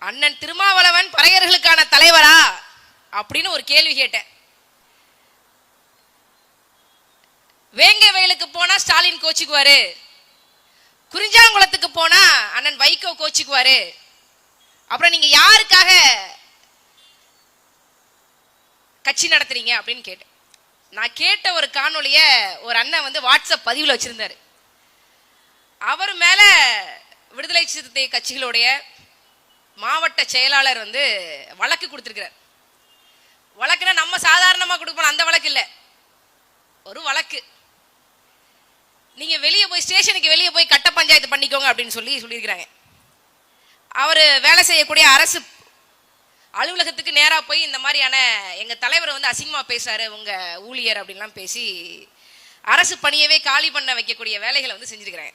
அண்ணன் திருமாவளவன் பறையர்களுக்கான தலைவரா அப்படின்னு ஒரு கேள்வி கேட்டேன். வேங்கை வயலுக்கு போனா ஸ்டாலின் கோச்சிக்குவாரு, குறிஞ்சாங்குளத்துக்கு போனா அண்ணன் வைகோ கோச்சிக்குவாரு, அப்புறம் நீங்க யாருக்காக கட்சி நடத்துறீங்க அப்படின்னு கேட்டேன். நான் கேட்ட ஒரு காணொலிய ஒரு அண்ணன் வந்து வாட்ஸ்அப் பதிவில் வச்சிருந்தாரு. அவர் மேல விடுதலை சிறுத்தை கட்சிகளுடைய மாவட்ட செயலாளர் வந்து வழக்கு கொடுத்திருக்கிறார். வழக்குனா நம்ம சாதாரணமா கொடுப்போம் அந்த வழக்கு இல்ல, ஒரு வழக்கு. நீங்க வெளியே போய் ஸ்டேஷனுக்கு வெளியே போய் கட்ட பஞ்சாயத்து பண்ணிக்கோங்க அப்படின்னு சொல்லியிருக்கிறாங்க. அவர் வேலை செய்யக்கூடிய அரசு அலுவலகத்துக்கு நேரா போய் இந்த மாதிரியான எங்க தலைவர் வந்து அசிங்கமா பேசுறாரு உங்க ஊழியர் அப்படின்லாம் பேசி அரசு பணியவே காலி பண்ண வைக்கக்கூடிய வேலைகளை வந்து செஞ்சிருக்கிறாங்க.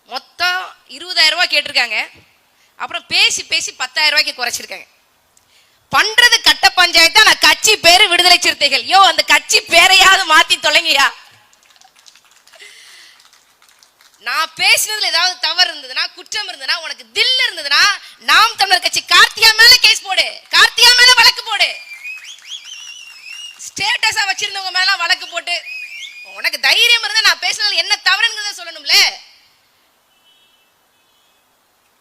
மொத்தம் 20,000 ரூபாய் கேட்டிருக்காங்க. அப்புறம் பேசி பேசி 10,000 ரூபாய்க்கு குறைச்சிருக்காங்க. பண்றது கட்ட பஞ்சாயத்து. நான் கட்சி பேரு விடுதலை சிறுத்தைகள். யோ அந்த கட்சி பேரையாவது மாத்தி தொலைங்கயா. நான் பேசினதுல ஏதாவது தவறு இருந்ததுன்னா, குற்றம் இருந்ததுன்னா, உனக்கு தில் இருந்ததுன்னா, நாம் தமிழர் கட்சி கார்த்தியா மேல கேஸ் போடு, கார்த்தியா மேல வழக்கு போடு. ஸ்டேட்டஸா வச்சிருந்தவங்க மேல வழக்கு போட்டு, உனக்கு தைரியம் இருந்தா நான் பேசினதுல என்ன தவறுங்கிறத சொல்லணும்ல.